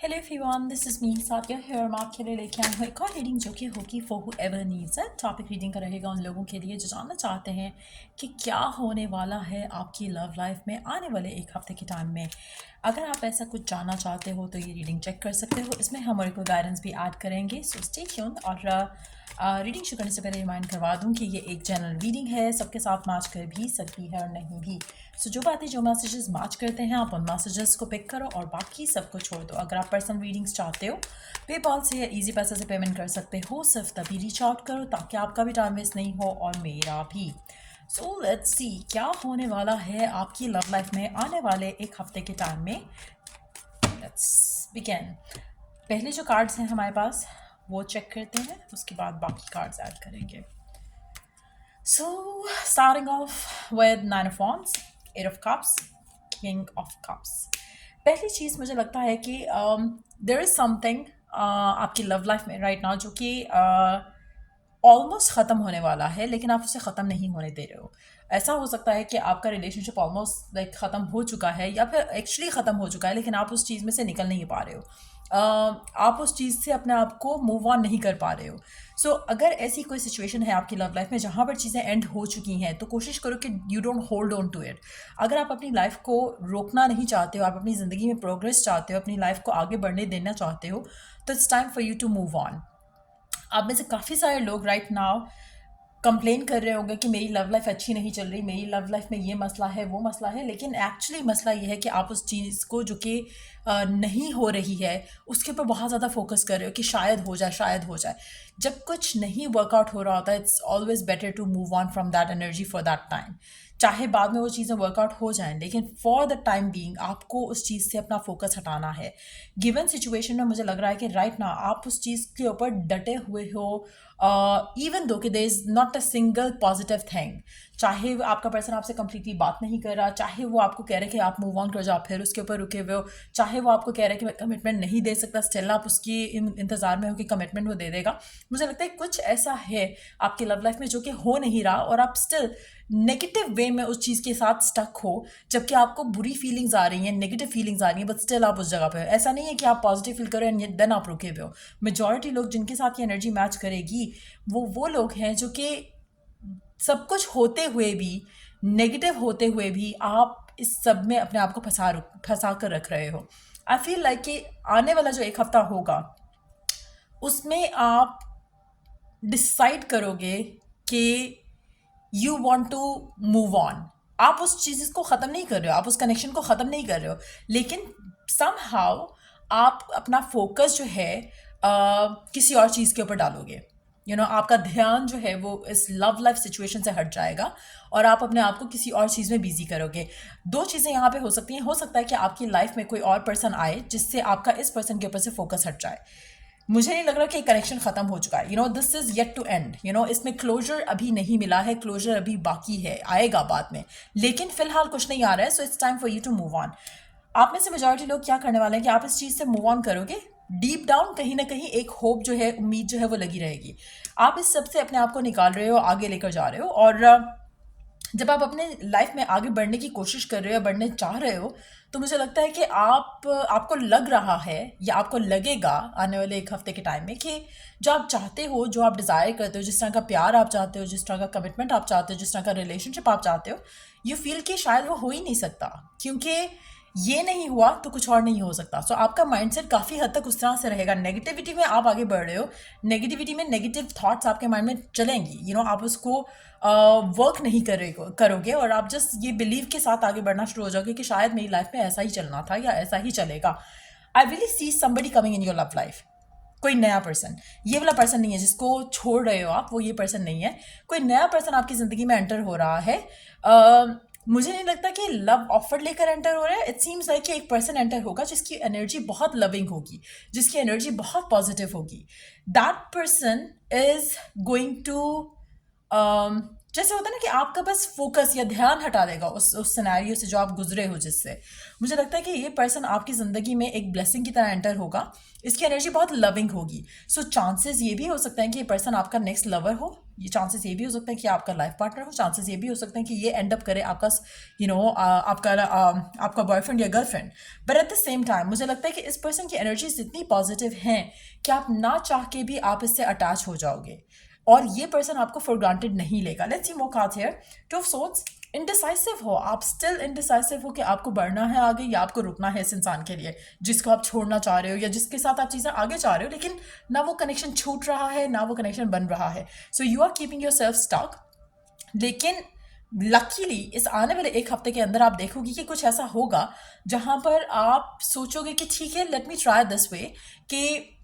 Hello everyone, this is me Saathiya here. मैं आपके लिए लेके आई हूँ एक और रीडिंग जो कि होगी for who ever needs it. Topic reading का रहेगा उन लोगों के लिए जो जानना चाहते हैं कि क्या होने वाला है आपकी लव लाइफ में आने वाले एक हफ्ते के टाइम में। अगर आप ऐसा कुछ जानना चाहते हो तो ये रीडिंग चेक कर सकते हो। इसमें हम और को गाइडेंस भी ऐड करेंगे, सो स्टे ट्यून्ड। और रीडिंग शुरू करने से पहले रिमाइंड करवा दूं कि ये एक जनरल रीडिंग है, सबके साथ मैच कर भी सकती है और नहीं भी। सो जो बातें जो मैसेजेस मैच करते हैं आप उन मैसेजेस को पिक करो और बाकी सबको छोड़ दो। अगर आप पर्सनल रीडिंग्स चाहते हो पेपाल से या ईजी पैसा से पेमेंट कर सकते हो, सिर्फ तभी रीच आउट करो ताकि आपका भी टाइम वेस्ट नहीं हो और मेरा भी। सो लेट्स सी क्या होने वाला है आपकी लव लाइफ में आने वाले एक हफ्ते के टाइम में। Let's begin. पहले जो कार्ड्स हैं हमारे पास वो चेक करते हैं, उसके बाद बाकी कार्ड्स ऐड करेंगे। So starting off with nine of wands, eight of cups, king of cups. पहली चीज़ मुझे लगता है कि देयर इज़ समथिंग आपकी लव लाइफ में राइट नाउ जो कि ऑलमोस्ट ख़त्म होने वाला है, लेकिन आप उसे ख़त्म नहीं होने दे रहे हो। ऐसा हो सकता है कि आपका रिलेशनशिप ऑलमोस्ट लाइक ख़त्म हो चुका है या फिर एक्चुअली ख़त्म हो चुका है, लेकिन आप उस चीज़ में से निकल नहीं पा रहे हो। आप उस चीज़ से अपने आप को मूव ऑन नहीं कर पा रहे हो। सो अगर ऐसी कोई सिचुएशन है आपकी लव लाइफ में जहाँ पर चीज़ें एंड हो चुकी हैं, तो कोशिश करो कि you don't hold on to it. अगर आप अपनी लाइफ को रोकना नहीं चाहते हो, आप अपनी ज़िंदगी में प्रोग्रेस चाहते हो, अपनी लाइफ को आगे बढ़ने देना चाहते हो, तो it's time for you to move on. आप में से काफ़ी सारे लोग राइट नाउ कंप्लेन कर रहे होंगे कि मेरी लव लाइफ अच्छी नहीं चल रही, मेरी लव लाइफ में ये मसला है वो मसला है, लेकिन एक्चुअली मसला ये है कि आप उस चीज़ को जो कि नहीं हो रही है उसके ऊपर बहुत ज़्यादा फोकस कर रहे हो कि शायद हो जाए शायद हो जाए। जब कुछ नहीं वर्कआउट हो रहा होता है, it's always better to move on from that energy for that time. चाहे बाद में वो चीज़ें वर्कआउट हो जाएं, लेकिन फॉर द टाइम बीइंग आपको उस चीज़ से अपना फोकस हटाना है। गिवन सिचुएशन में मुझे लग रहा है कि राइट ना आप उस चीज़ के ऊपर डटे हुए हो, इवन दो कि there is not a single positive thing. चाहे आपका पर्सन आपसे कंप्लीटली बात नहीं कर रहा, चाहे वो आपको कह रहे हैं कि आप मूव ऑन कर जाओ, फिर उसके ऊपर रुके हुए हो, चाहे वो आपको कह रहे हैं कि मैं कमिटमेंट नहीं दे सकता, स्टिल आप उसकी इंतज़ार में हो कि कमिटमेंट वो दे देगा। मुझे लगता है कुछ ऐसा है आपकी लव लाइफ में जो कि हो नहीं रहा और आप स्टिल नेगेटिव वे में उस चीज़ के साथ स्टक हो, जबकि आपको बुरी फीलिंग्स आ रही हैं, नेगेटिव फीलिंग्स आ रही हैं, बट स्टिल आप उस जगह पे हो। ऐसा नहीं है कि आप पॉजिटिव फील करो एंड देन आप रुके हुए हो। मेजॉरिटी लोग जिनके साथ ये एनर्जी मैच करेगी वो लोग हैं जो कि सब कुछ होते हुए भी, नेगेटिव होते हुए भी आप इस सब में अपने आप को फंसा कर रख रहे हो। आई फील लाइक कि आने वाला जो एक हफ्ता होगा उसमें आप डिसाइड करोगे कि you want to move on. आप उस चीज़ को ख़त्म नहीं कर रहे हो, आप उस कनेक्शन को ख़त्म नहीं कर रहे हो, लेकिन समहाउ आप अपना फोकस जो है किसी और चीज़ के ऊपर डालोगे। आपका ध्यान जो है वो इस लव लाइफ सिचुएशन से हट जाएगा और आप अपने आप को किसी और चीज़ में बिजी करोगे। दो चीज़ें यहाँ पे हो सकती हैं। हो सकता है कि आपकी लाइफ में कोई और पर्सन आए जिससे आपका इस पर्सन के ऊपर से फोकस हट जाए। मुझे नहीं लग रहा कि कनेक्शन खत्म हो चुका है। This is yet to end. इसमें क्लोजर अभी नहीं मिला है, क्लोजर अभी बाकी है, आएगा बाद में, लेकिन फिलहाल कुछ नहीं आ रहा है। So it's time for you to move on. आप में से मेजॉरिटी लोग क्या करने वाले हैं कि आप इस चीज़ से मूव ऑन करोगे। डीप डाउन कहीं ना कहीं एक होप जो है, उम्मीद जो है वो लगी रहेगी। आप इस सब से अपने आप को निकाल रहे हो, आगे लेकर जा रहे हो, और जब आप अपने लाइफ में आगे बढ़ने की कोशिश कर रहे हो या बढ़ने चाह रहे हो, तो मुझे लगता है कि आपको लग रहा है या आपको लगेगा आने वाले एक हफ्ते के टाइम में कि जो आप चाहते हो, जो आप डिज़ायर करते हो, जिस तरह का प्यार आप चाहते हो, जिस तरह का कमिटमेंट आप चाहते हो, जिस तरह का रिलेशनशिप आप चाहते हो, यू फील कि शायद वो हो ही नहीं सकता, क्योंकि ये नहीं हुआ तो कुछ और नहीं हो सकता। सो आपका माइंडसेट काफ़ी हद तक उस तरह से रहेगा। नेगेटिविटी में आप आगे बढ़ रहे हो, नेगेटिविटी में नेगेटिव थॉट्स आपके माइंड में चलेंगी। आप उसको वर्क नहीं करोगे और आप जस्ट ये बिलीव के साथ आगे बढ़ना शुरू हो जाओगे कि शायद मेरी लाइफ में ऐसा ही चलना था या ऐसा ही चलेगा। I really see somebody coming in your love life. कोई नया पर्सन, ये वाला पर्सन नहीं है जिसको छोड़ रहे हो आप, वो ये पर्सन नहीं है। कोई नया पर्सन आपकी ज़िंदगी में एंटर हो रहा है। मुझे नहीं लगता कि लव ऑफर लेकर एंटर हो रहा है। इट सीम्स लाइक कि एक पर्सन एंटर होगा जिसकी एनर्जी बहुत लविंग होगी, जिसकी एनर्जी बहुत पॉजिटिव होगी। That person is going to जैसे होता है ना कि आपका बस फोकस या ध्यान हटा देगा उस सिनेरियो से जो आप गुजरे हो जिससे। मुझे लगता है कि ये पर्सन आपकी ज़िंदगी में एक ब्लेसिंग की तरह एंटर होगा। इसकी एनर्जी बहुत लविंग होगी। सो चांसेस ये भी हो सकते हैं कि ये पर्सन आपका नेक्स्ट लवर हो, ये चांसेस ये भी हो सकते हैं कि आपका लाइफ पार्टनर हो, चांसेस ये भी हो सकते हैं कि ये एंड अप करे आपका आपका बॉयफ्रेंड या girlfriend. But at the same time मुझे लगता है कि इस पर्सन की एनर्जीज इतनी पॉजिटिव हैं कि आप ना चाह के भी आप इससे अटैच हो जाओगे और ये पर्सन आपको फॉर ग्रांटेड नहीं लेगा। Let's see more cards here. Two of swords, indecisive हो आप, स्टिल इनडिसाइसिव हो कि आपको बढ़ना है आगे या आपको रुकना है इस इंसान के लिए जिसको आप छोड़ना चाह रहे हो या जिसके साथ आप चीज़ें आगे चाह रहे हो, लेकिन ना वो कनेक्शन छूट रहा है ना वो कनेक्शन बन रहा है। So you are keeping yourself stuck. लेकिन लकीली इस आने वाले एक हफ्ते के अंदर आप देखोगे कि कुछ ऐसा होगा जहां पर आप सोचोगे कि ठीक है, let me try this way, कि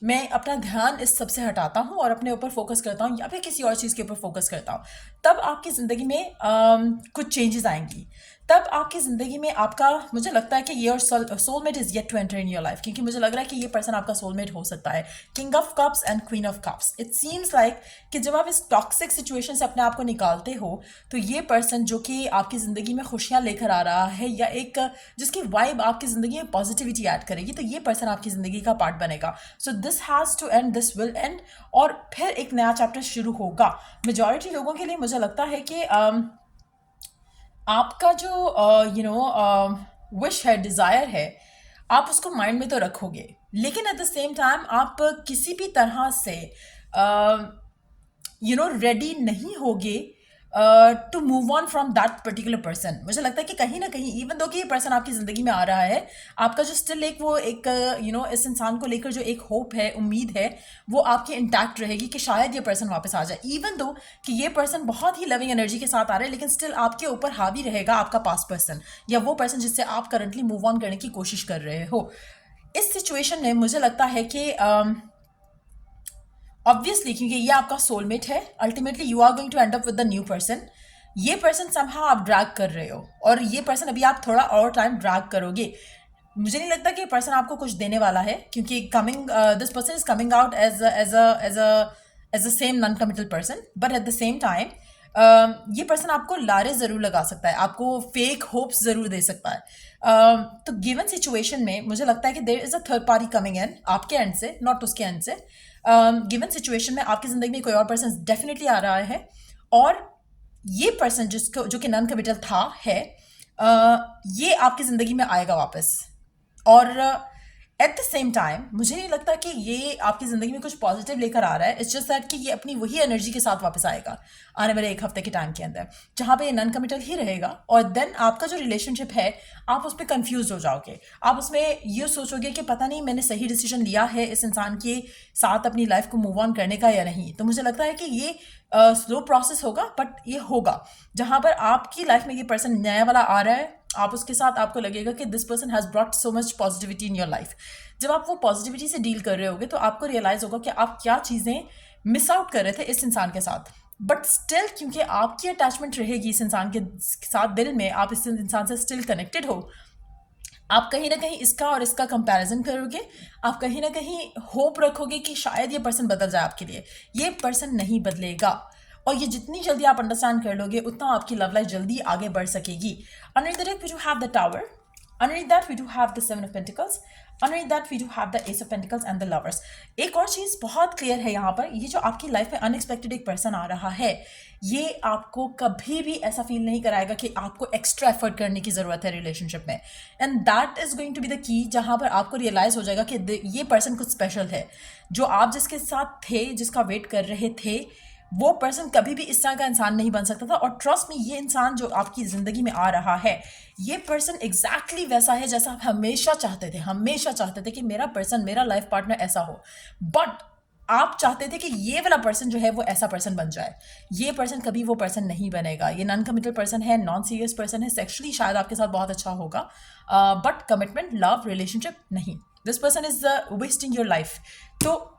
मैं अपना ध्यान इस सब से हटाता हूँ और अपने ऊपर फोकस करता हूँ या फिर किसी और चीज़ के ऊपर फोकस करता हूँ। तब आपकी ज़िंदगी में कुछ चेंजेस आएंगी। तब आपकी ज़िंदगी में आपका, मुझे लगता है कि your soulmate is yet to enter in your life, क्योंकि मुझे लग रहा है कि ये पर्सन आपका सोलमेट हो सकता है। King of cups and queen of cups, it seems like कि जब आप इस टॉक्सिक सिचुएशन से अपने आप को निकालते हो तो ये पर्सन जो कि आपकी ज़िंदगी में खुशियाँ लेकर आ रहा है या एक जिसकी वाइब आपकी ज़िंदगी में पॉजिटिविटी ऐड करेगी, तो ये पर्सन आपकी ज़िंदगी का पार्ट बनेगा। So this has to end, this will end, और फिर एक नया चैप्टर शुरू होगा। मेजॉरिटी लोगों के लिए मुझे लगता है कि आपका जो विश है, डिज़ायर है, आप उसको माइंड में तो रखोगे, लेकिन एट द सेम टाइम आप किसी भी तरह से रेडी नहीं होगे to move on from that particular person. मुझे लगता है कि कहीं ना कहीं इवन दो कि ये पर्सन आपकी ज़िंदगी में आ रहा है, आपका जो स्टिल एक इस इंसान को लेकर जो एक होप है, उम्मीद है, वो आपकी इंटैक्ट रहेगी कि शायद ये पर्सन वापस आ जाए। इवन दो कि ये पर्सन बहुत ही लविंग एनर्जी के साथ आ रहा है, लेकिन स्टिल आपके ऊपर हावी रहेगा आपका पास्ट पर्सन या वो पर्सन जिससे आप करंटली मूव ऑन करने की कोशिश कर रहे हो। इस सिचुएशन में मुझे लगता है कि ऑब्वियसली क्योंकि ये आपका सोलमेट है, ultimately you are going to end up with the new person. ये पर्सन समहाउ आप ड्रैग कर रहे हो और ये पर्सन अभी आप थोड़ा और टाइम ड्रैग करोगे। मुझे नहीं लगता कि ये पर्सन आपको कुछ देने वाला है, क्योंकि this person is coming out as a same non committal person, but at the same time ये पर्सन आपको लारे ज़रूर लगा सकता है, आपको फेक होप्स ज़रूर दे सकता है। तो गिवन सिचुएशन में मुझे लगता है कि there is a third party coming in आपके एंड से, नॉट उसके एंड से। गिवन सिचुएशन में आपकी ज़िंदगी में कोई और पर्सन डेफिनेटली आ रहा है और ये पर्सन जो कि नॉन कमिटल था है, ये आपकी ज़िंदगी में आएगा वापस। और एट द सेम टाइम मुझे नहीं लगता कि ये आपकी ज़िंदगी में कुछ पॉजिटिव लेकर आ रहा है। इट्स जस्ट दैट कि ये अपनी वही एनर्जी के साथ वापस आएगा आने वाले एक हफ्ते के टाइम के अंदर, जहाँ पे ये नॉन कमिटल ही रहेगा। और देन आपका जो रिलेशनशिप है, आप उस पर कन्फ्यूज हो जाओगे। आप उसमें ये सोचोगे कि पता नहीं मैंने सही डिसीजन लिया है इस इंसान के साथ अपनी लाइफ को मूव ऑन करने का या नहीं। तो मुझे लगता है कि ये स्लो प्रोसेस होगा, बट ये होगा जहाँ पर आपकी लाइफ में ये पर्सन नया वाला आ रहा है, आप उसके साथ आपको लगेगा कि this person has brought so much positivity in your life. जब आप वो पॉजिटिविटी से डील कर रहे होगे तो आपको रियलाइज़ होगा कि आप क्या चीज़ें मिस आउट कर रहे थे इस इंसान के साथ। बट स्टिल क्योंकि आपकी अटैचमेंट रहेगी इस इंसान के साथ, दिल में आप इस इंसान से स्टिल कनेक्टेड हो, आप कहीं ना कहीं इसका और इसका कंपैरिजन करोगे। आप कहीं ना कहीं होप रखोगे कि शायद ये पर्सन बदल जाए आपके लिए। ये पर्सन नहीं बदलेगा और ये जितनी जल्दी आप अंडरस्टैंड कर लोगे उतना आपकी लव लाइफ जल्दी आगे बढ़ सकेगी। Underneath that we do have the Tower. Underneath that we do have the Seven of Pentacles. Underneath that we do have the Ace of Pentacles and the Lovers. एक और चीज़ बहुत क्लियर है यहाँ पर, ये जो आपकी लाइफ में अनएक्सपेक्टेड एक पर्सन आ रहा है, ये आपको कभी भी ऐसा फील नहीं कराएगा कि आपको एक्स्ट्रा एफर्ट करने की ज़रूरत है रिलेशनशिप में। And that is going to be the key, जहाँ पर आपको रियलाइज़ हो जाएगा कि ये पर्सन कुछ स्पेशल है। जो आप जिसके साथ थे, जिसका वेट कर रहे थे, वो पर्सन कभी भी इस तरह का इंसान नहीं बन सकता था। और ट्रस्ट में, ये इंसान जो आपकी ज़िंदगी में आ रहा है, ये पर्सन एग्जैक्टली वैसा है जैसा आप हमेशा चाहते थे कि मेरा पर्सन, मेरा लाइफ पार्टनर ऐसा हो। बट आप चाहते थे कि ये वाला पर्सन जो है वो ऐसा पर्सन बन जाए। ये पर्सन कभी वो पर्सन नहीं बनेगा। ये नॉन कमिटल पर्सन है, नॉन सीरियस पर्सन है, सेक्सुअली शायद आपके साथ बहुत अच्छा होगा, बट कमिटमेंट, लव, रिलेशनशिप नहीं। This person is wasting your life. तो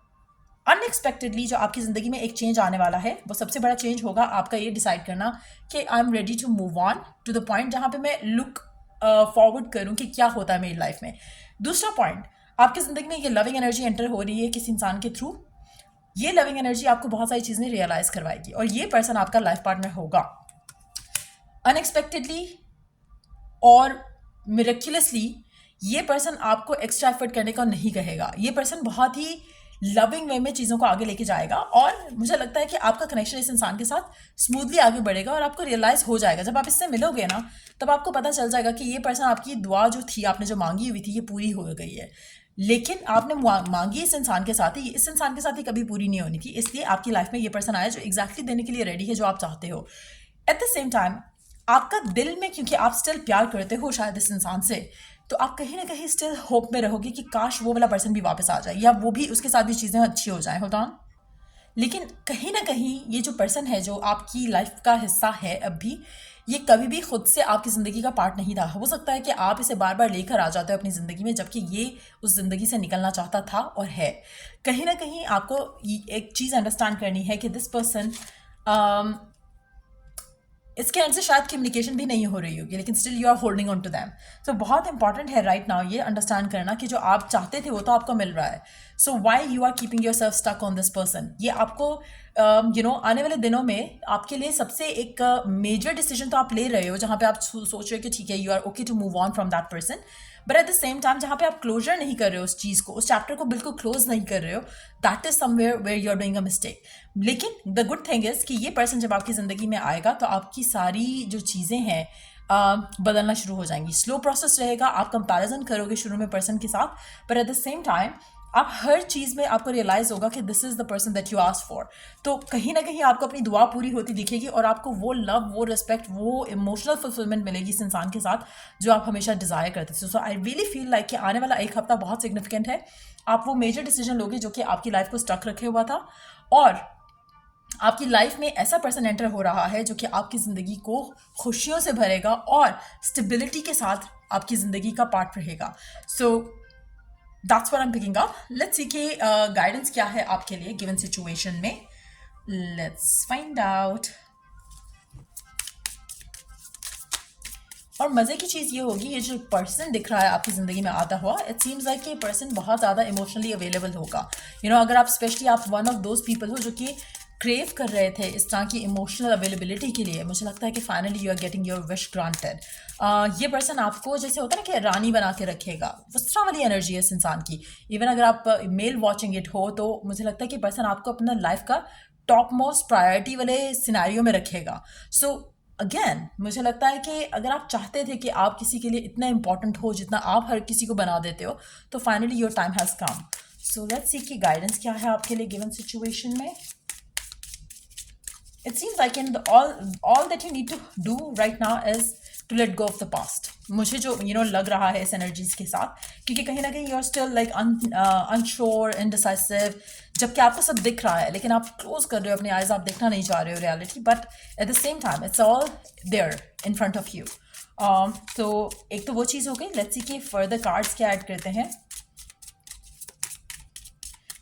अनएक्सपेक्टेडली जो आपकी ज़िंदगी में एक चेंज आने वाला है, वो सबसे बड़ा चेंज होगा आपका ये डिसाइड करना कि I am ready to move on to the point जहाँ पे मैं लुक फॉरवर्ड करूँ कि क्या होता है मेरी लाइफ में। दूसरा पॉइंट, आपकी ज़िंदगी में ये लविंग एनर्जी एंटर हो रही है किसी इंसान के थ्रू। ये लविंग एनर्जी आपको बहुत सारी चीज़ें रियलाइज़ करवाएगी और ये पर्सन आपका लाइफ पार्टनर होगा। अनएक्सपेक्टेडली और मिरेक्युलसली ये पर्सन आपको एक्स्ट्रा एफर्ट करने का नहीं कहेगा। ये पर्सन बहुत ही लविंग वे में चीज़ों को आगे लेके जाएगा, और मुझे लगता है कि आपका कनेक्शन इस इंसान के साथ स्मूथली आगे बढ़ेगा और आपको रियलाइज़ हो जाएगा जब आप इससे मिलोगे ना, तब आपको पता चल जाएगा कि ये पर्सन आपकी दुआ जो थी, आपने जो मांगी हुई थी, ये पूरी हो गई है। लेकिन आपने मांगी इस इंसान के साथ ही, इस इंसान के साथ ही कभी पूरी नहीं होनी थी, इसलिए आपकी लाइफ में ये पर्सन आया जो एग्जैक्टली देने के लिए रेडी है जो आप चाहते हो। एट द सेम टाइम आपका दिल में, क्योंकि आप स्टिल प्यार करते हो शायद इस इंसान से, तो आप कहीं ना कहीं स्टिल होप में रहोगे कि काश वो वाला पर्सन भी वापस आ जाए, या वो भी, उसके साथ भी चीज़ें अच्छी हो जाएं। Hold on. लेकिन कहीं ना कहीं ये जो पर्सन है जो आपकी लाइफ का हिस्सा है अब भी, ये कभी भी खुद से आपकी ज़िंदगी का पार्ट नहीं था। हो सकता है कि आप इसे बार बार लेकर आ जाते हो अपनी ज़िंदगी में, जबकि ये उस ज़िंदगी से निकलना चाहता था और है। कहीं ना कहीं आपको एक चीज़ अंडरस्टैंड करनी है कि दिस पर्सन, इसके एंड से शायद कम्युनिकेशन भी नहीं हो रही होगी, लेकिन still you are holding on to them. तो बहुत इंपॉर्टेंट है राइट नाउ ये अंडरस्टैंड करना कि जो आप चाहते थे वो तो आपको मिल रहा है। So why you are keeping yourself stuck on this person? ये आपको आने वाले दिनों में आपके लिए सबसे एक मेजर डिसीजन तो आप ले रहे हो, जहाँ पे आप सोच रहे हो कि ठीक है, you are okay to move on from that person, but at the same time जहाँ पे आप क्लोजर नहीं कर रहे हो उस चीज़ को, उस चैप्टर को बिल्कुल क्लोज नहीं कर रहे हो, that is somewhere where you are doing a mistake. लेकिन द गुड थिंग इज कि ये पर्सन जब आपकी ज़िंदगी में आएगा तो आपकी सारी जो चीज़ें हैं बदलना शुरू हो जाएंगी। स्लो प्रोसेस रहेगा, आप कंपैरिजन करोगे शुरू में पर्सन के साथ, पर एट द सेम टाइम आप हर चीज़ में आपको रियलाइज़ होगा कि this is the person that you ask for. तो कहीं ना कहीं आपको अपनी दुआ पूरी होती दिखेगी और आपको वो लव, वो रिस्पेक्ट, वो इमोशनल फुलफिलमेंट मिलेगी इस इंसान के साथ जो आप हमेशा डिज़ायर करते थे। सो आई रियली फील लाइक कि आने वाला एक हफ्ता बहुत सिग्निफिकेंट है। आप वो मेजर डिसीजन लोगे जो कि आपकी लाइफ को स्टक रखे हुआ था, और आपकी लाइफ में ऐसा पर्सन एंटर हो रहा है जो कि आपकी ज़िंदगी को खुशियों से भरेगा और स्टेबिलिटी के साथ आपकी ज़िंदगी का पार्ट रहेगा। So that's what I am picking up. Let's see कि गाइडेंस क्या है आपके लिए गिवन सिचुएशन में। Let's find out. और मज़े की चीज़ ये होगी, ये जो पर्सन दिख रहा है आपकी ज़िंदगी में आता हुआ, इट सीम्स लाइक कि पर्सन बहुत ज़्यादा इमोशनली अवेलेबल होगा। अगर आप स्पेशली आप वन ऑफ दोज पीपल हो जो कि क्रेव कर रहे थे इस तरह की इमोशनल अवेलेबिलिटी के लिए, मुझे लगता है कि finally you are getting your wish granted. ये पर्सन आपको जैसे होता है ना कि रानी बना के रखेगा, उस तरह वाली एनर्जी है इस इंसान की। इवन अगर आप मेल वॉचिंग इट हो तो मुझे लगता है कि पर्सन आपको अपना लाइफ का टॉप मोस्ट प्रायोरिटी वाले सिनेरियो में रखेगा। सो अगेन मुझे लगता है कि अगर आप चाहते थे कि आप किसी के लिए इतना इंपॉर्टेंट हो जितना आप हर किसी को बना देते हो, तो finally your time has come. So let's see कि गाइडेंस क्या है आपके लिए गिवन सिचुएशन में। It seems like all that you need to do right now is to let go of the past. मुझे जो लग रहा है इस एनर्जीज के साथ, क्योंकि कहीं ना कहीं you are still like unsure, indecisive, जबकि आपको सब दिख रहा है लेकिन आप क्लोज कर रहे हो अपने आइज, आप देखना नहीं चाह रहे हो reality, but at the same time it's all there in front of you. तो एक तो वो चीज़ हो गई। लेट्स सी कि फर्दर कार्ड्स क्या ऐड करते हैं।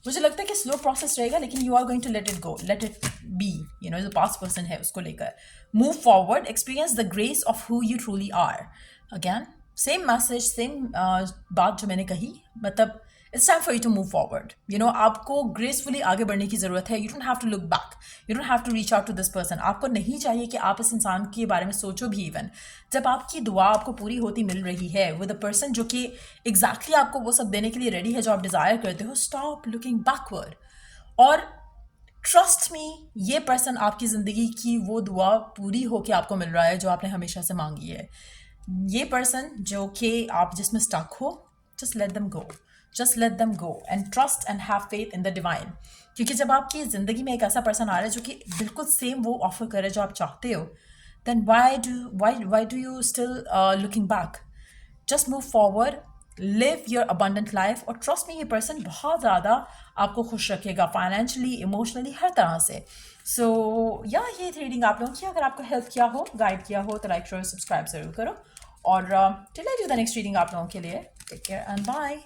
मुझे लगता है कि स्लो प्रोसेस रहेगा, लेकिन you are going to let it go, let it be. जो पास्ट पर्सन है उसको लेकर move forward, experience the grace of who you truly are. Again same message, same बात जो मैंने कही, मतलब it's time for you to move forward. आपको ग्रेसफुली आगे बढ़ने की ज़रूरत है। You don't have to look back, you don't have to reach out to this person. आपको नहीं चाहिए कि आप इस इंसान के बारे में सोचो भी। इवन जब आपकी दुआ आपको पूरी होती मिल रही है विद अ पर्सन जो कि एग्जैक्टली आपको वो सब देने के लिए रेडी है जो आप डिज़ायर करते हो, स्टॉप लुकिंग बैकवर्ड और ट्रस्ट मी, ये पर्सन आपकी ज़िंदगी की वो दुआ पूरी होके आपको मिल रहा है जो आपने हमेशा से मांगी है। ये पर्सन जो कि आप जिसमें स्टक हो, just let them go, just let them go and trust and have faith in the divine. क्योंकि जब आपकी ज़िंदगी में एक ऐसा पर्सन आ रहा है जो कि बिल्कुल सेम वो ऑफर करे जो आप चाहते हो, then why do you still looking back? Just move forward, live your abundant life, और ट्रस्ट में ये पर्सन बहुत ज़्यादा आपको खुश रखेगा फाइनेंशियली, इमोशनली, हर तरह से। सो ये रीडिंग आप लोगों की अगर आपको हेल्प किया हो, गाइड किया हो, तो लाइक शेयर सब्सक्राइब ज़रूर करो। और till I do the next reading आप लोगों के लिए, टेक केयर एंड बाय।